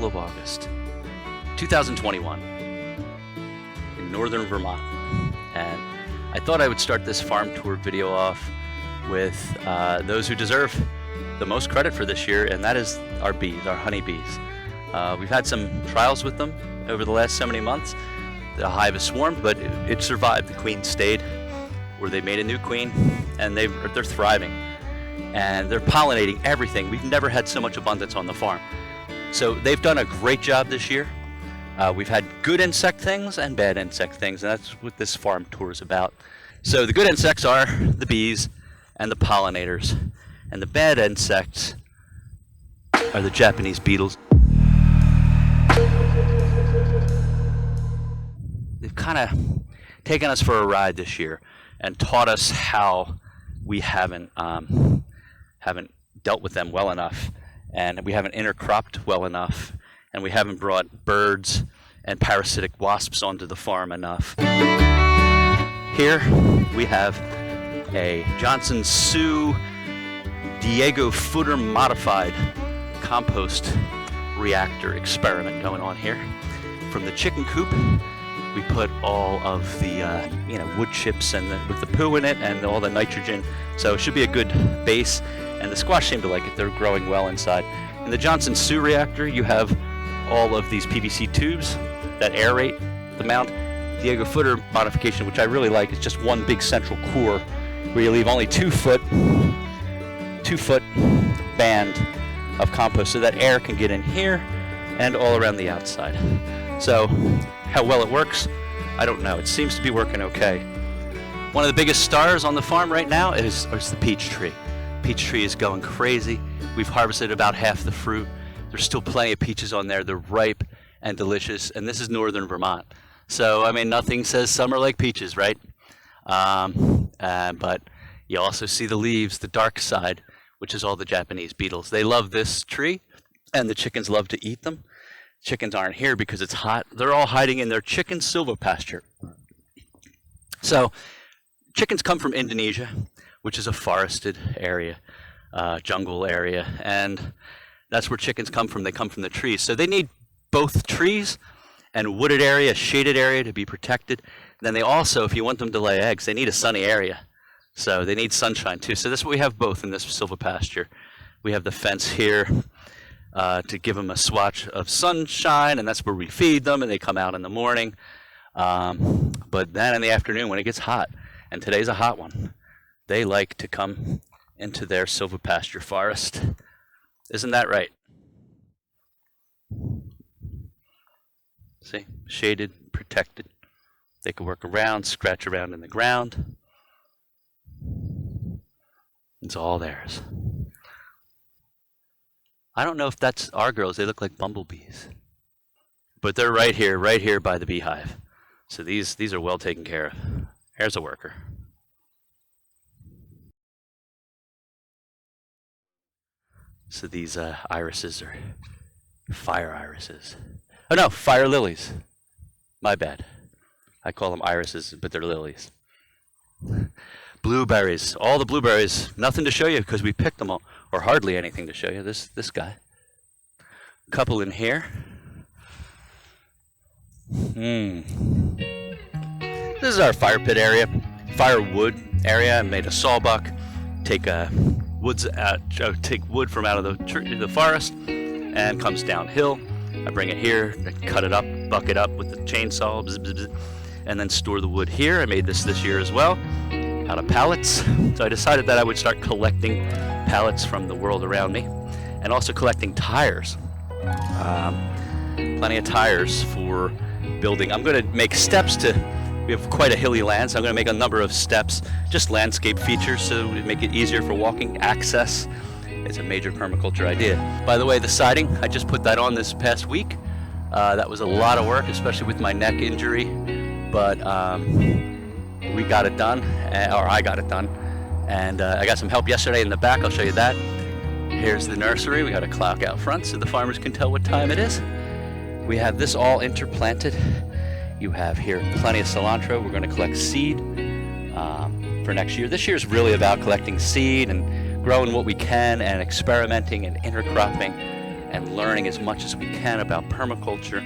middle of August, 2021, in northern Vermont. And I thought I would start this farm tour video off with those who deserve the most credit for this year, and that is our bees, our honeybees. We've had some trials with them over the last so many months. The hive has swarmed, but it survived. The queen stayed, or they made a new queen, and they're thriving. And they're pollinating everything. We've never had so much abundance on the farm. So they've done a great job this year. We've had good insect things and bad insect things, and that's what this farm tour is about. So the good insects are the bees and the pollinators, and the bad insects are the Japanese beetles. They've kind of taken us for a ride this year and taught us how we haven't dealt with them well enough, and we haven't intercropped well enough, and we haven't brought birds and parasitic wasps onto the farm enough. Here we have a Johnson Sioux Diego fooder modified compost reactor experiment going on here. From the chicken coop, we put all of the wood chips and with the poo in it and all the nitrogen, so it should be a good base. And the squash seem to like it; they're growing well inside. In the Johnson Sioux reactor, you have all of these PVC tubes that aerate the mound. Diego fooder modification, which I really like, is just one big central core where you leave only 2 foot band of compost so that air can get in here and all around the outside. So how well it works, I don't know. It seems to be working okay. One of the biggest stars on the farm right now is the peach tree. Peach tree is going crazy. We've harvested about half the fruit. There's still plenty of peaches on there. They're ripe and delicious, and this is northern Vermont. So, I mean, nothing says summer like peaches, right? But you also see the leaves, the dark side, which is all the Japanese beetles. They love this tree, and the chickens love to eat them. Chickens aren't here because it's hot. They're all hiding in their chicken silvopasture. So, chickens come from Indonesia, which is a forested area, jungle area, and that's where chickens come from. They come from the trees. So they need both trees and wooded area, shaded area to be protected. And then they also, if you want them to lay eggs, they need a sunny area. So they need sunshine too. So this is what we have both in this silvopasture. We have the fence here to give them a swatch of sunshine, and that's where we feed them, and they come out in the morning. But then in the afternoon when it gets hot, and today's a hot one, they like to come into their silvopasture forest. Isn't that right? See, shaded, protected. They can work around, scratch around in the ground. It's all theirs. I don't know if that's our girls. They look like bumblebees. But they're right here by the beehive. So these are well taken care of. There's a worker. So these irises are fire irises. Oh no, fire lilies. My bad. I call them irises, but they're lilies. Blueberries, all the blueberries. Nothing to show you because we picked them all, or hardly anything to show you. This guy. A couple in here. This is our fire pit area, firewood area. I made a sawbuck. Take wood from out of the forest, and comes downhill. I bring it here, I cut it up, buck it up with the chainsaw, bzz, bzz, bzz, and then store the wood here. I made this year as well, out of pallets. So I decided that I would start collecting pallets from the world around me, and also collecting tires. Plenty of tires for building. I'm going to make steps we have quite a hilly land, so I'm going to make a number of steps, just landscape features, so we make it easier for walking access. It's a major permaculture idea. By the way, the siding, I just put that on this past week. That was a lot of work, especially with my neck injury, but we got it done, or I got it done, and I got some help yesterday in the back. I'll show you that. Here's the nursery. We got a clock out front so the farmers can tell what time it is. We have this all interplanted. You have here plenty of cilantro. We're going to collect seed for next year. This year is really about collecting seed and growing what we can and experimenting and intercropping and learning as much as we can about permaculture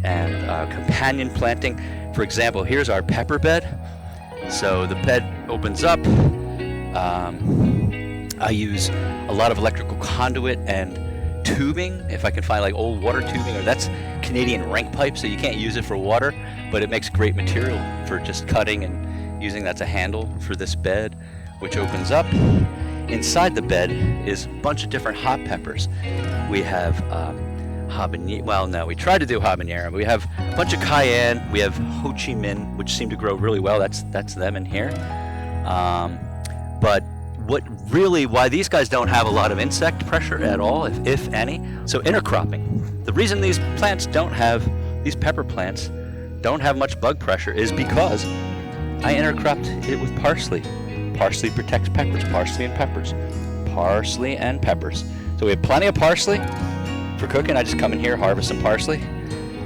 and companion planting. For example, here's our pepper bed. So the bed opens up. I use a lot of electrical conduit and tubing, if I can find like old water tubing, or that's Canadian rank pipe, so you can't use it for water, but it makes great material for just cutting and using that as a handle for this bed, which opens up. Inside the bed is a bunch of different hot peppers. We have habanero, well no, we tried to do habanero. We have a bunch of cayenne, we have Ho Chi Minh, which seem to grow really well, that's them in here. But why these guys don't have a lot of insect pressure at all, if any. So intercropping. The reason these pepper plants don't have much bug pressure is because I intercropped it with parsley. Parsley protects peppers, parsley and peppers. Parsley and peppers. So we have plenty of parsley for cooking. I just come in here, harvest some parsley,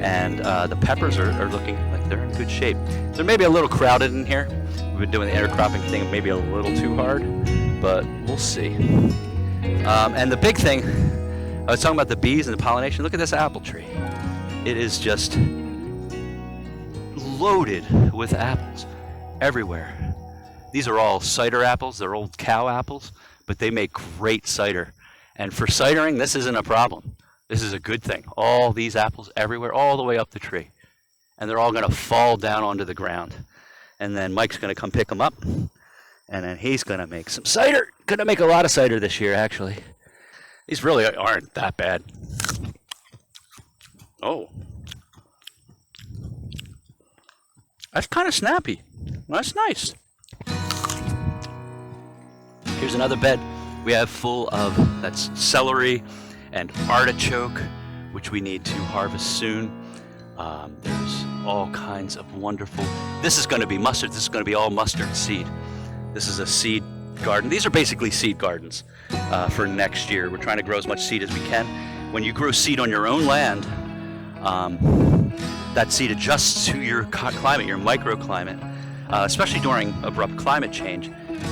and the peppers are looking like they're in good shape. They're maybe a little crowded in here. We've been doing the intercropping thing maybe a little too hard, but we'll see. And the big thing, I was talking about the bees and the pollination. Look at this apple tree. It is just loaded with apples everywhere. These are all cider apples. They're old cow apples, but they make great cider. And for cidering, this isn't a problem. This is a good thing. All these apples everywhere, all the way up the tree. And they're all going to fall down onto the ground. And then Mike's going to come pick them up. And then he's going to make some cider. Going to make a lot of cider this year, actually. These really aren't that bad. Oh. That's kind of snappy. That's nice. Here's another bed we have full of, that's celery and artichoke, which we need to harvest soon. There's all kinds of wonderful, this is going to be mustard. This is going to be all mustard seed. This is a seed garden. These are basically seed gardens for next year. We're trying to grow as much seed as we can. When you grow seed on your own land, that seed adjusts to your climate, your microclimate, especially during abrupt climate change.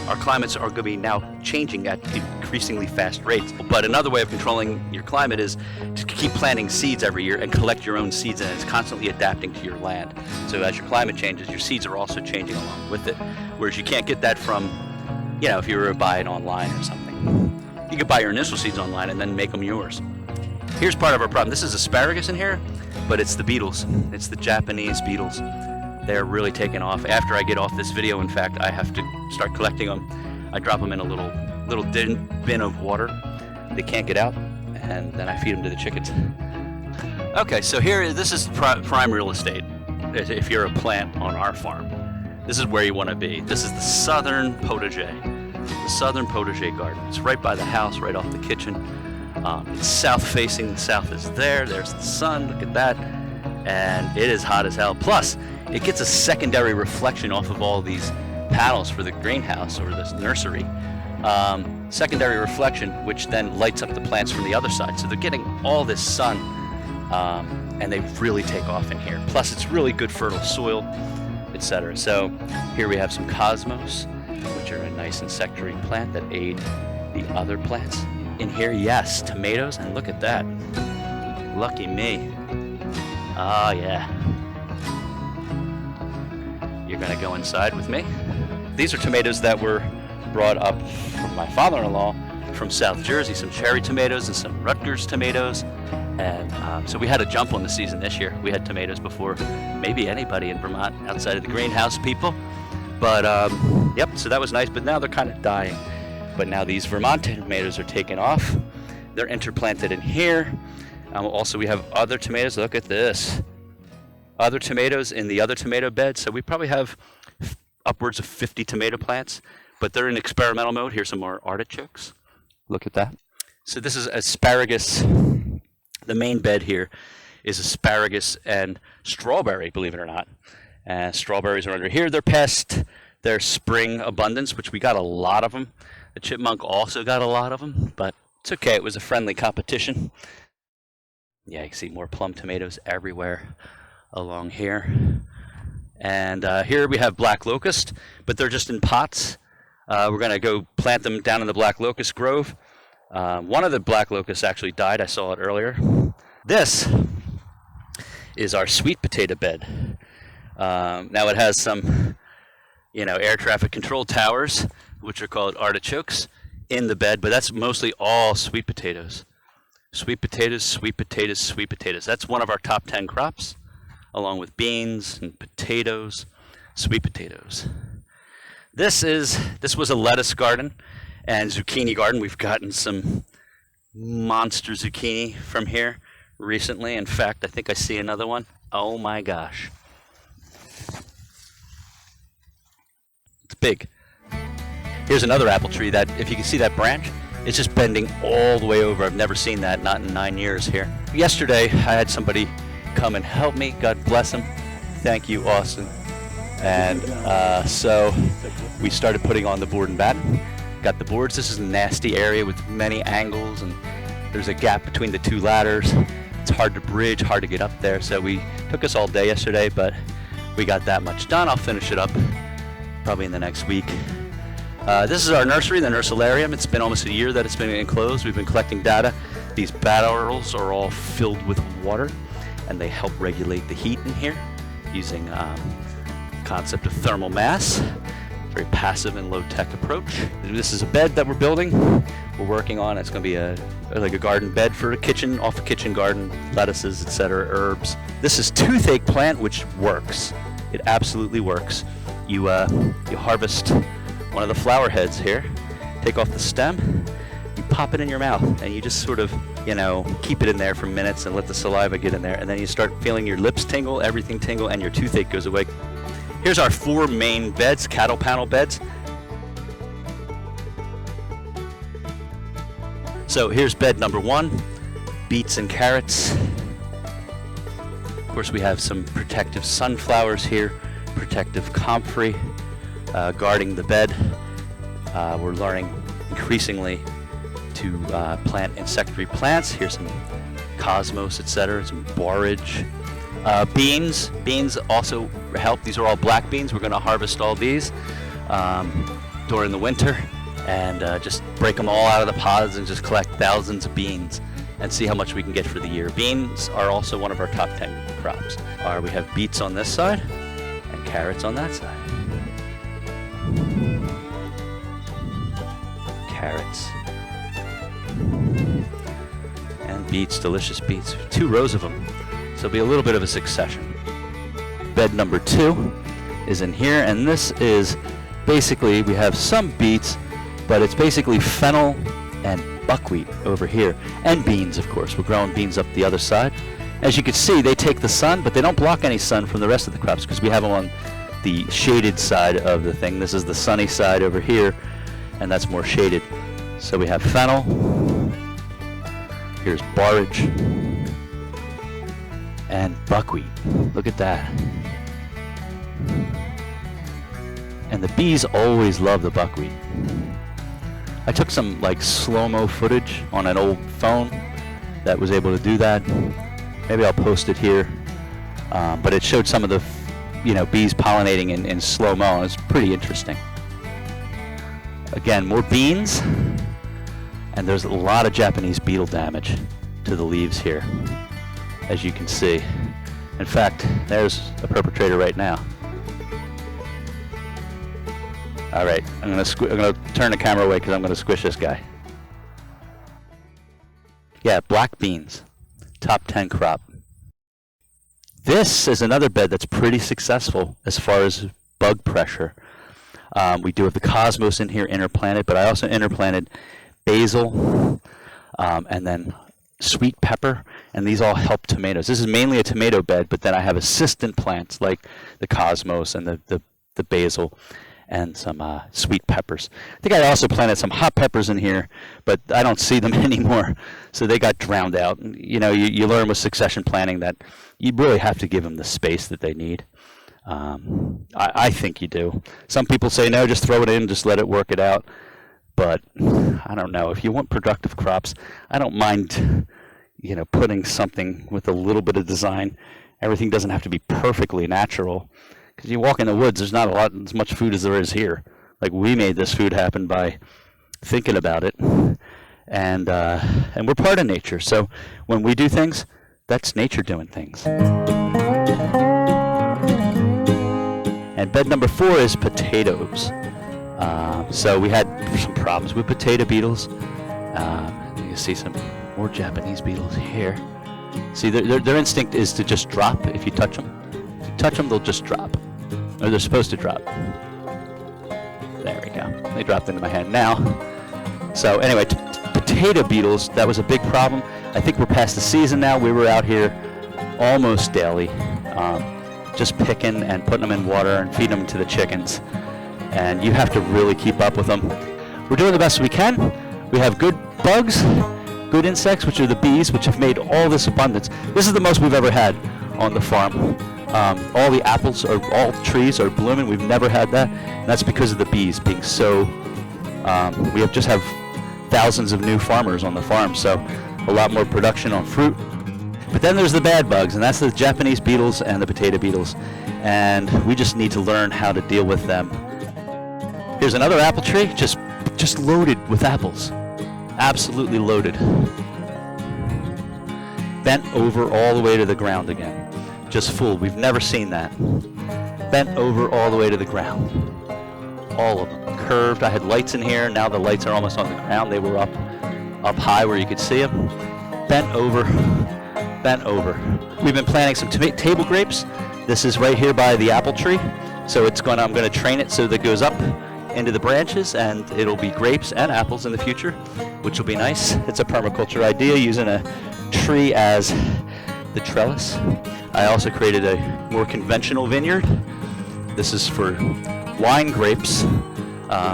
Our climates are going to be now changing at increasingly fast rates. But another way of controlling your climate is to keep planting seeds every year and collect your own seeds, and it's constantly adapting to your land. So as your climate changes, your seeds are also changing along with it. Whereas you can't get that from, if you were to buy it online or something. You could buy your initial seeds online and then make them yours. Here's part of our problem. This is asparagus in here, but it's the beetles. It's the Japanese beetles. They're really taking off. After I get off this video, in fact, I have to start collecting them. I drop them in a little bin of water. They can't get out, and then I feed them to the chickens. Okay, so this is prime real estate. If you're a plant on our farm, this is where you want to be. This is the southern potager. The southern potager garden. It's right by the house, right off the kitchen. It's south facing. The south is there. There's the sun. Look at that. And it is hot as hell. Plus, it gets a secondary reflection off of all these panels for the greenhouse or this nursery. Secondary reflection, which then lights up the plants from the other side. So they're getting all this sun, and they really take off in here. Plus, it's really good fertile soil, etc. So here we have some cosmos, which are a nice insectary plant that aid the other plants. In here, yes, tomatoes, and look at that. Lucky me. Oh, yeah. You're going to go inside with me. These are tomatoes that were brought up from my father-in-law from South Jersey, some cherry tomatoes and some Rutgers tomatoes. And so we had a jump on the season this year. We had tomatoes before maybe anybody in Vermont outside of the greenhouse people. But, yep, so that was nice. But now they're kind of dying. But now these Vermont tomatoes are taking off. They're interplanted in here. Also, we have other tomatoes. Look at this. Other tomatoes in the other tomato bed. So we probably have upwards of 50 tomato plants, but they're in experimental mode. Here's some more artichokes. Look at that. So this is asparagus. The main bed here is asparagus and strawberry, believe it or not. Strawberries are under here. They're past their spring abundance, which we got a lot of them. The chipmunk also got a lot of them, but it's okay. It was a friendly competition. Yeah, you can see more plum tomatoes everywhere along here. And here we have black locust, but they're just in pots. We're going to go plant them down in the black locust grove. One of the black locusts actually died. I saw it earlier. This is our sweet potato bed. Now it has some, air traffic control towers, which are called artichokes, in the bed, but that's mostly all sweet potatoes. Sweet potatoes, sweet potatoes, sweet potatoes. That's one of our top 10 crops, along with beans and potatoes, sweet potatoes. This was a lettuce garden and zucchini garden. We've gotten some monster zucchini from here recently. In fact, I think I see another one. Oh my gosh. It's big. Here's another apple tree that, if you can see that branch, it's just bending all the way over. I've never seen that, not in 9 years here. Yesterday, I had somebody come and help me. God bless him. Thank you, Austin. And so we started putting on the board and batten. Got the boards. This is a nasty area with many angles, and there's a gap between the two ladders. It's hard to bridge, hard to get up there. So we took us all day yesterday, but we got that much done. I'll finish it up probably in the next week. This is our nursery, the Nursolarium. It's been almost a year that it's been enclosed. We've been collecting data. These barrels are all filled with water, and they help regulate the heat in here using concept of thermal mass. Very passive and low-tech approach. This is a bed that we're building. We're working on. It's going to be like a garden bed for a kitchen, off a kitchen garden, lettuces, etc., herbs. This is toothache plant, which works. It absolutely works. You harvest one of the flower heads here, take off the stem, you pop it in your mouth, and you just sort of, keep it in there for minutes and let the saliva get in there, and then you start feeling your lips tingle, everything tingle, and your toothache goes away. Here's our 4 main beds, cattle panel beds. So here's bed number 1, beets and carrots. Of course, we have some protective sunflowers here, protective comfrey, guarding the bed. We're learning increasingly to plant insectary plants. Here's some cosmos, etc., some borage. Beans also help. These are all black beans. We're going to harvest all these during the winter and just break them all out of the pods and just collect thousands of beans and see how much we can get for the year. Beans are also one of our top 10 crops. We have beets on this side and carrots on that side. Carrots and beets, delicious beets. 2 rows of them, so it'll be a little bit of a succession. Bed number 2 is in here, and this is basically, we have some beets, but it's basically fennel and buckwheat over here, and beans, of course. We're growing beans up the other side. As you can see, they take the sun, but they don't block any sun from the rest of the crops because we have them on the shaded side of the thing. This is the sunny side over here, and that's more shaded. So we have fennel, here's borage, and buckwheat. Look at that. And the bees always love the buckwheat. I took some slow-mo footage on an old phone that was able to do that. Maybe I'll post it here. But it showed some of the bees pollinating in slow-mo, and it's pretty interesting. Again, more beans, and there's a lot of Japanese beetle damage to the leaves here, as you can see. In fact, there's a perpetrator right now. All right, I'm gonna turn the camera away because I'm gonna squish this guy. Yeah, black beans, top 10 crop. This is another bed that's pretty successful as far as bug pressure. We do have the cosmos in here interplanted, but I also interplanted basil and then sweet pepper, and these all help tomatoes. This is mainly a tomato bed, but then I have assistant plants like the cosmos and the basil and some sweet peppers. I think I also planted some hot peppers in here, but I don't see them anymore, so they got drowned out. You learn with succession planting that you really have to give them the space that they need. I think you do. Some people say, no, just throw it in, just let it work it out. But I don't know. If you want productive crops, I don't mind, putting something with a little bit of design. Everything doesn't have to be perfectly natural. Because you walk in the woods, there's not as much food as there is here. Like, we made this food happen by thinking about it and we're part of nature. So when we do things, that's nature doing things. And bed number 4 is potatoes. So we had some problems with potato beetles. You can see some more Japanese beetles here. See, their instinct is to just drop if you touch them. If you touch them, they'll just drop. Or they're supposed to drop. There we go. They dropped into my hand now. So anyway, potato beetles, that was a big problem. I think we're past the season now. We were out here almost daily, just picking and putting them in water and feeding them to the chickens. And you have to really keep up with them. We're doing the best we can. We have good bugs, good insects, which are the bees, which have made all this abundance. This is the most we've ever had on the farm. All the apples, or all trees are blooming. We've never had that. And that's because of the bees being so, we just have thousands of new farmers on the farm, so a lot more production on fruit. But then there's the bad bugs, and that's the Japanese beetles and the potato beetles. And we just need to learn how to deal with them. Here's another apple tree, just loaded with apples. Absolutely loaded. Bent over all the way to the ground again. Just full. We've never seen that. Bent over all the way to the ground. All of them. Curved. I had lights in here. Now the lights are almost on the ground. They were up high where you could see them. Bent over. Bent over. We've been planting some table grapes. This is right here by the apple tree. So I'm going to train it so that it goes up into the branches, and it'll be grapes and apples in the future, which will be nice. It's a permaculture idea, using a tree as the trellis. I also created a more conventional vineyard. This is for wine grapes.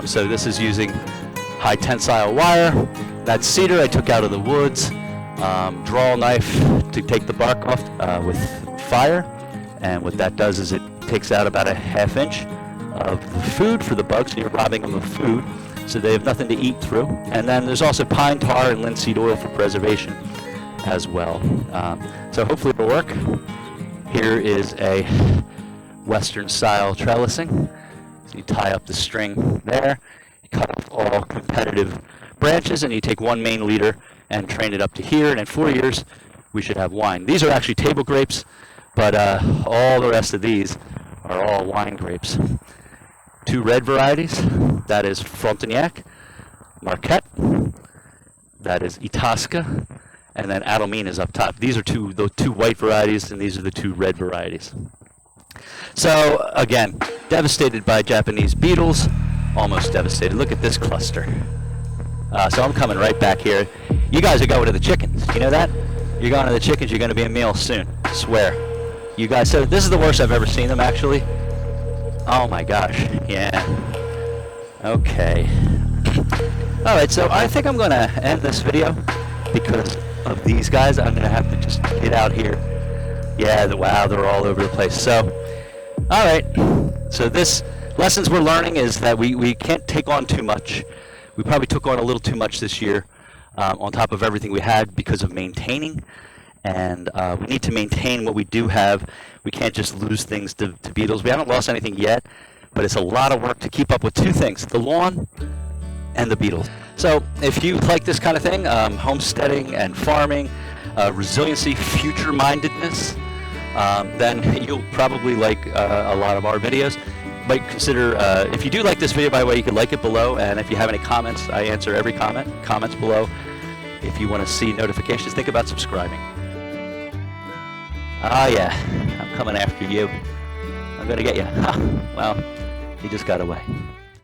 So this is using high tensile wire. That cedar I took out of the woods. Draw knife to take the bark off with fire. And what that does is it takes out about a ½ inch of the food for the bugs. So you're robbing them of food, so they have nothing to eat through. And then there's also pine tar and linseed oil for preservation as well. So hopefully it'll work. Here is a Western style trellising. So you tie up the string there, you cut off all competitive branches, and you take one main leader and train it up to here, and in 4 years we should have wine. These are actually table grapes, but all the rest of these are all wine grapes. 2 red varieties, that is Frontenac, Marquette, that is Itasca, and then Adelmine is up top. These are the two white varieties, and these are the 2 red varieties. So again, devastated by Japanese beetles, almost devastated. Look at this cluster. So I'm coming right back here. You guys are going to the chickens, you know that? You're going to the chickens, you're going to be a meal soon, I swear. You guys, so this is the worst I've ever seen them, actually. Oh my gosh, yeah. Okay. Alright, so I think I'm going to end this video because of these guys. I'm going to have to just get out here. Yeah, wow, they're all over the place. So, alright. So this lessons we're learning is that we can't take on too much. We probably took on a little too much this year on top of everything we had because of maintaining. And we need to maintain what we do have. We can't just lose things to beetles. We haven't lost anything yet, but it's a lot of work to keep up with 2 things, the lawn and the beetles. So if you like this kind of thing, homesteading and farming, resiliency, future-mindedness, then you'll probably like a lot of our videos. Might consider, if you do like this video, by the way, you can like it below, and if you have any comments, I answer every comments below. If you want to see notifications, think about subscribing. Ah, yeah, I'm coming after you. I'm going to get you. Well, he just got away.